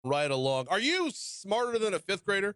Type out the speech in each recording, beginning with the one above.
right along. Are you smarter than a fifth grader?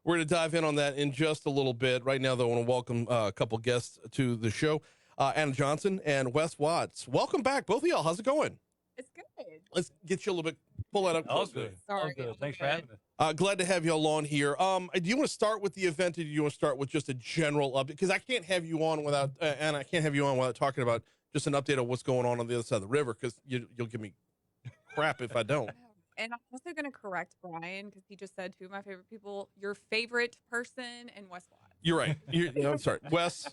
We're going to dive in on that in just a little bit. Right now, though, I want to welcome a couple guests to the show. Anna Johnson and Wes Watts. Welcome back, both of y'all. How's it going? It's good. Let's get you a little bit, pull that up All closer. good. Sorry, All good. I'm Thanks for good. having us. Glad to have you all on here. Do you want to start with the event, or do you want to start with just a general update? Because I can't have you on without, and I can't have you on without talking about just an update of what's going on the other side of the river. Because you'll give me crap if I don't. And I'm also going to correct Brian because he just said two of my favorite people, your favorite person and Wes Watts. You're right. I'm sorry, Wes.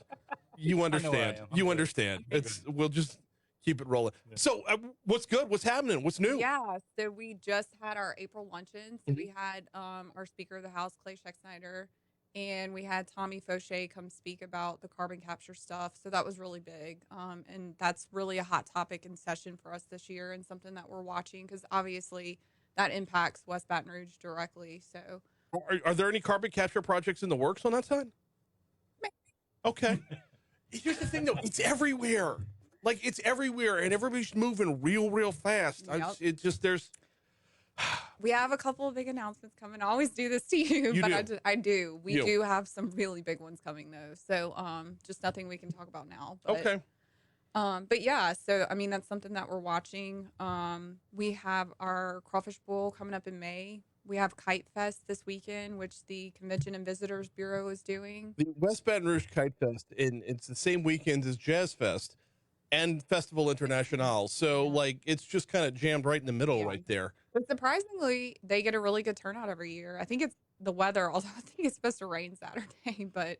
You understand. You understand. We'll just keep it rolling. Yeah. So, what's good? What's happening? What's new? Yeah. So we just had our April luncheon. So we had our Speaker of the House, Clay Scheck-Snyder, and we had Tommy Fauché come speak about the carbon capture stuff. So that was really big. And that's really a hot topic in session for us this year and something that we're watching because obviously that impacts West Baton Rouge directly. So Are there any carbon capture projects in the works on that side? Okay. Here's the thing, though. It's everywhere. Like, it's everywhere, and everybody's moving real fast. Yep. We have a couple of big announcements coming. I always do this to you, but do. I do. We do have some really big ones coming, though. So just nothing we can talk about now. But, Okay. But yeah, so I mean that's something that we're watching. We have our Crawfish Bowl coming up in May. We have Kite Fest this weekend, which the Convention and Visitors Bureau is doing. The West Baton Rouge Kite Fest, and it's the same weekend as Jazz Fest and Festival International. So, like, it's just kind of jammed right in the middle right there. But surprisingly, they get a really good turnout every year. I think it's the weather, although I think it's supposed to rain Saturday, but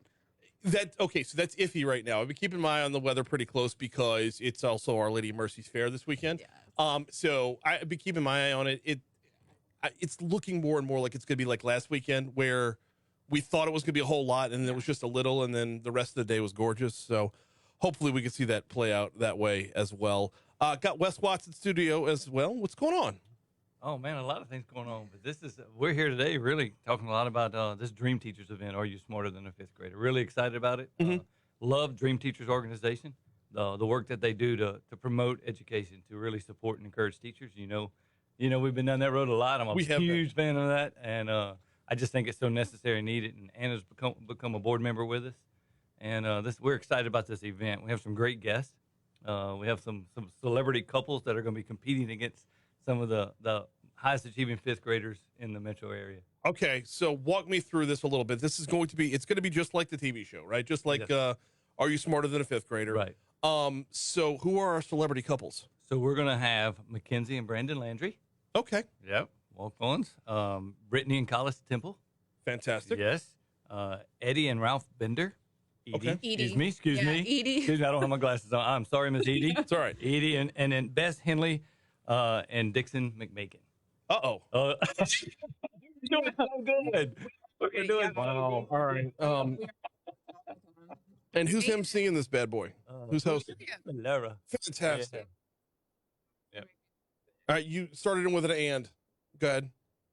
So that's iffy right now. I've been keeping my eye on the weather pretty close because it's also Our Lady of Mercy's Fair this weekend. yes. So I've been keeping my eye on it. It's looking more and more like it's going to be like last weekend, where we thought it was going to be a whole lot, and it was just a little, and then the rest of the day was gorgeous. So hopefully we can see that play out that way as well. Got Wes Watts in studio as well. What's going on? Oh man, a lot of things going on. But we're here today really talking a lot about this Dream Teachers event. Are you smarter than a fifth grader? Really excited about it. Love Dream Teachers organization. The work that they do to promote education, to really support and encourage teachers. You know, we've been down that road a lot. I'm a huge fan of that, and I just think it's so necessary and needed. And Anna's become a board member with us, and we're excited about this event. We have some great guests. We have some celebrity couples that are going to be competing against some of the highest achieving fifth graders in the metro area. Okay, so walk me through this a little bit. It's going to be just like the TV show, right? Just like Yes. Are You Smarter Than a Fifth Grader? Right. So who are our celebrity couples? So we're going to have Mackenzie and Brandon Landry. Okay. Yep. Walk-ons. Brittany and Collis Temple. Fantastic. Yes. Eddie and Ralph Bender. Edie. Okay. Excuse me. Edie. Excuse me, I don't have my glasses on. I'm sorry, Miss Edie. It's all right. Edie and then Bess Henley and Dixon McMakin. Uh-oh. You're doing so good. We're doing Wow. All right. And who's emceeing this bad boy? Who's hosting? Laura. Fantastic. Yep. All right, you started in with an and. Go ahead.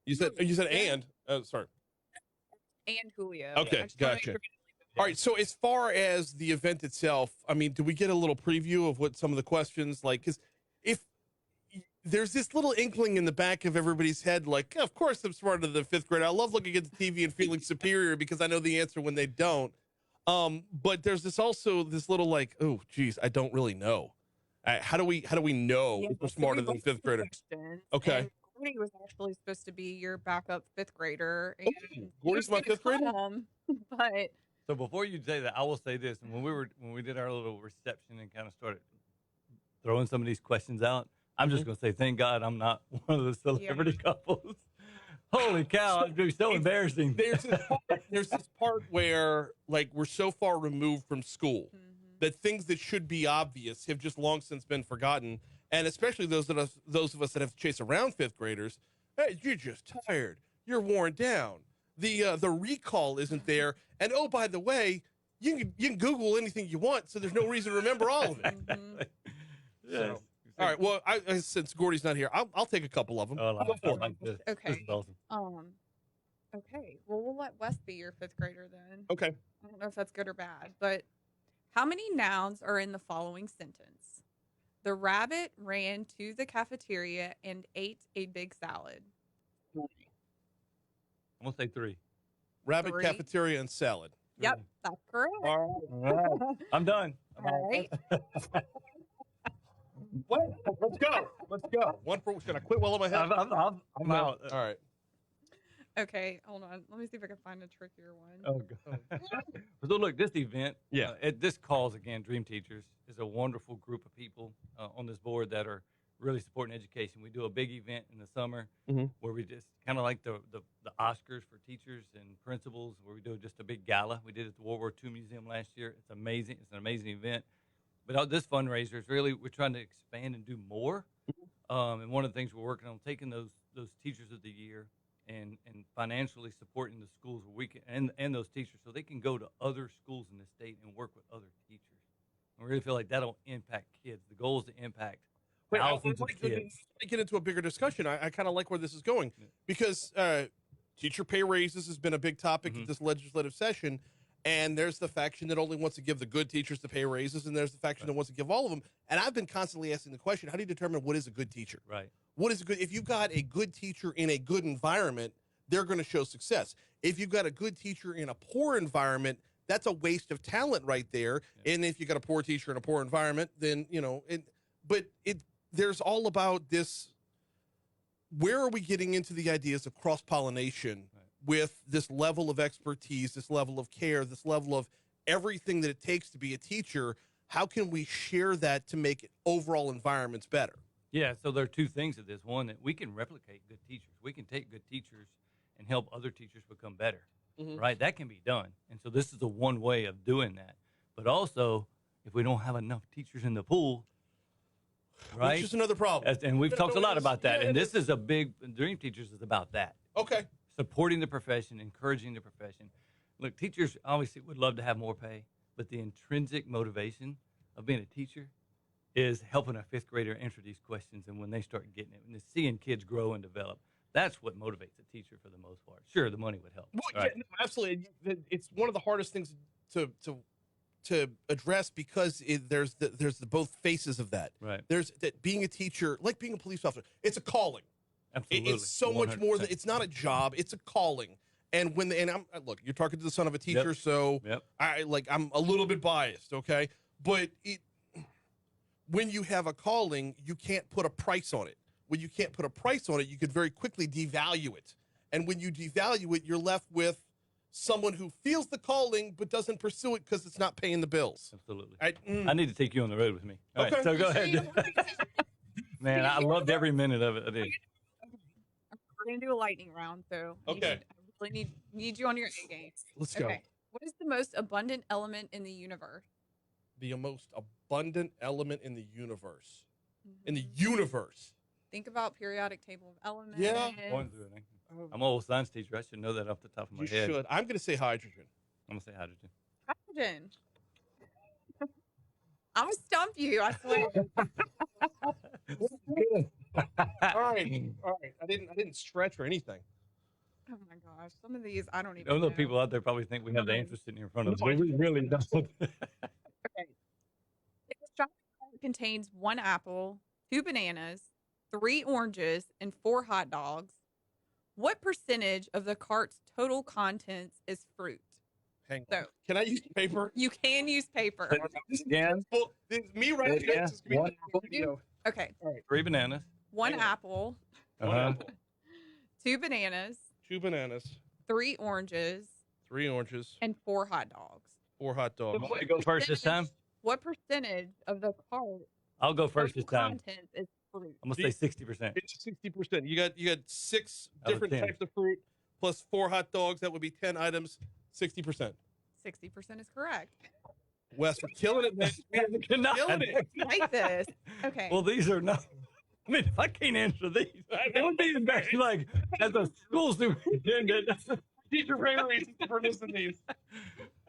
You said and. Oh, sorry. And Julio. Okay, gotcha. All right, so as far as the event itself, I mean, do we get a little preview of what some of the questions, like, because if there's this little inkling in the back of everybody's head, like, of course I'm smarter than the fifth grade. I love looking at the TV and feeling superior because I know the answer when they don't. But there's this little like, oh, geez, I don't really know. How do we know if we're smarter than fifth grader? Okay. And Gordy was actually supposed to be your backup fifth grader. Oh, Gordy's my fifth grader? But So before you say that, I will say this. When we did our little reception and kind of started throwing some of these questions out, I'm just going to say, thank God I'm not one of the celebrity couples. Holy cow, it'd be so embarrassing. There's this part where, like, we're so far removed from school that things that should be obvious have just long since been forgotten. And especially those of us that have to chase around fifth graders, hey, you're just tired. You're worn down. The recall isn't there. And oh, by the way, you can Google anything you want, so there's no reason to remember all of it. Yes. All right. Well, since Gordy's not here, I'll take a couple of them. Okay. This is awesome. Okay. Well, we'll let Wes be your fifth grader then. Okay. I don't know if that's good or bad, but how many nouns are in the following sentence? The rabbit ran to the cafeteria and ate a big salad. I'm gonna say 3. Rabbit 3. cafeteria and salad. Yep, that's correct. All right. I'm done. All right. What? Let's go. Let's go. One for. Should I quit while I'm ahead? I'm out. All right. Okay, hold on. Let me see if I can find a trickier one. Oh, God. So look, this event, Yeah. this cause, again, Dream Teachers, is a wonderful group of people on this board that are really supporting education. We do a big event in the summer where we just kind of like the Oscars for teachers and principals, where we do just a big gala. We did it at the World War II Museum last year. It's amazing. It's an amazing event. But this fundraiser is really, we're trying to expand and do more. And one of the things we're working on, taking those teachers of the year and financially supporting the schools where we can, and those teachers, so they can go to other schools in the state and work with other teachers. And we really feel like that'll impact kids. The goal is to impact thousands of kids. To get into a bigger discussion, I kind of like where this is going because teacher pay raises has been a big topic at this legislative session. And there's the faction that only wants to give the good teachers the pay raises, and there's the faction that wants to give all of them. And I've been constantly asking the question, how do you determine what is a good teacher? Right. What is a good, if you've got a good teacher in a good environment, they're going to show success. If you've got a good teacher in a poor environment, that's a waste of talent right there. Yeah. And if you got a poor teacher in a poor environment, then, there's all about this. Where are we getting into the ideas of cross-pollination with this level of expertise, this level of care, this level of everything that it takes to be a teacher? How can we share that to make overall environments better? Yeah, so there are two things to this. One, that we can replicate good teachers. We can take good teachers and help other teachers become better, right? That can be done. And so this is the one way of doing that. But also, if we don't have enough teachers in the pool, right? Which is another problem. And we've talked a lot about that. And this is a big, Dream Teachers is about that. Okay. Supporting the profession, encouraging the profession. Look, teachers obviously would love to have more pay, but the intrinsic motivation of being a teacher is helping a fifth grader answer these questions, and when they start getting it, and seeing kids grow and develop, that's what motivates a teacher for the most part. Sure, the money would help. Well, right? Yeah, no, absolutely. It's one of the hardest things to address because there's the both faces of that. Right. There's that being a teacher, like being a police officer, it's a calling. Absolutely. It's so 100%. Much more than it's not a job; it's a calling. And look, you're talking to the son of a teacher, so I'm a little bit biased, okay? But when you have a calling, you can't put a price on it. When you can't put a price on it, you could very quickly devalue it. And when you devalue it, you're left with someone who feels the calling but doesn't pursue it because it's not paying the bills. Absolutely. I need to take you on the road with me. All okay. Right, so go ahead. Man, I loved every minute of it. I did. We're going to do a lightning round, so okay. I really need you on your A game. Let's go. What is the most abundant element in the universe? The most abundant element in the universe. In the universe. Think about periodic table of elements. Yeah. I'm an old science teacher. I should know that off the top of my head. You should. I'm going to say hydrogen. I'm going to say hydrogen. Hydrogen. I'm going to stump you, I swear. All right. I didn't stretch or anything. Oh my gosh. Some of these I don't even know. know. People out there probably think we have the answer sitting in front of us. We really don't. Okay. If a shopping cart contains 1 apple, 2 bananas, 3 oranges, and 4 hot dogs, what percentage of the cart's total contents is fruit? Hang on. Can I use paper? You can use paper. Again? Well, me right here. Okay. All right. 3 bananas. 1 apple. 2 bananas. 2 bananas. 3 oranges. 3 oranges. And 4 hot dogs. 4 hot dogs. Want to go first this time? What percentage of the cart? I'll go first this time. Contents is fruit. I'm gonna say 60%. It's 60%. You got 6 different types of fruit plus 4 hot dogs. That would be 10 items. 60%. 60% is correct. Wes, we're killing it, man. Killing it. Like this. Okay. Well, these are not. I mean, if I can't answer these, it would be embarrassing. Like, as a school superintendent, teacher priorities for missing these.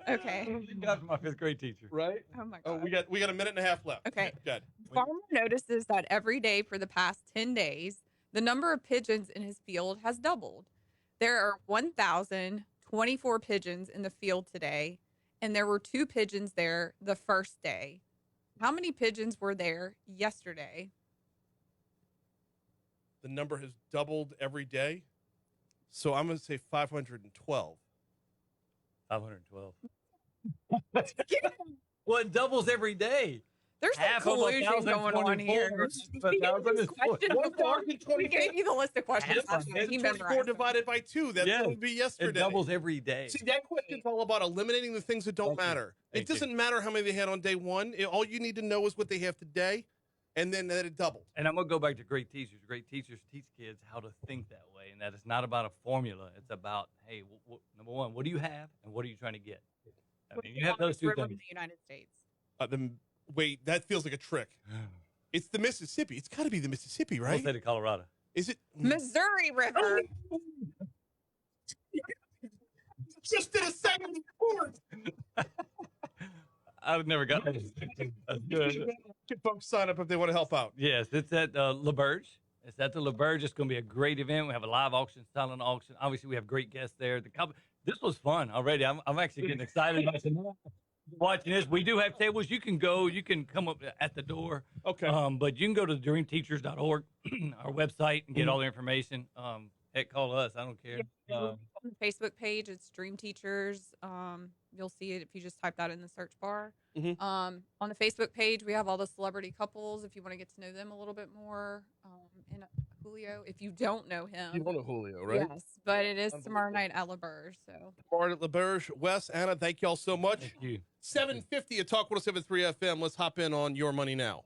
Okay. Thank God for my 5th grade teacher. Right? Oh my Oh, God. we got a minute and a half left. Okay. Good. Farmer notices that every day for the past 10 days, the number of pigeons in his field has doubled. There are 1,024 pigeons in the field today, and there were 2 pigeons there the first day. How many pigeons were there yesterday? The number has doubled every day. So I'm going to say 512. 512. Well, it doubles every day. There's some Half of collusion going on here. 1,024 These questions before. We 1,024. gave you the list of questions. Half of it. He 24 memorized them. divided by 2. That's Yeah. what it would be It yesterday. doubles every day. See, that question's all about eliminating the things that don't Thank you. matter. It Thank you. doesn't matter how many they had on day one. All you need to know is what they have today, and then that it doubled. And I'm going to go back to great teachers. Great teachers teach kids how to think that way, and that it's not about a formula. It's about, hey, number one, what do you have, and what are you trying to get? I mean, you have those two River in things. the United States. Wait, that feels like a trick. It's the Mississippi. It's got to be the Mississippi, I'll right? say to Colorado. Is it? Missouri River. Just did a second report. I've never got that. That's good. Can folks sign up if they want to help out? Yes, it's at LaBerge. It's at the LaBerge. It's going to be a great event. We have a live auction, silent auction. Obviously, we have great guests there. This was fun already. I'm actually getting excited about watching this. We do have tables. You can go. You can come up at the door. Okay. But you can go to dreamteachers.org, our website, and get all the information. Heck, call us. I don't care. On the Facebook page, it's Dream Teachers. You'll see it if you just type that in the search bar. On the Facebook page, we have all the celebrity couples if you want to get to know them a little bit more. And Julio, if you don't know him. You don't know Julio, right? Yes, but it is tomorrow night at LaBerge. So. Tomorrow at LaBerge. Wes, Anna, thank y'all so much. Thank you. 750 at Talk 107.3 FM. Let's hop in on Your Money Now.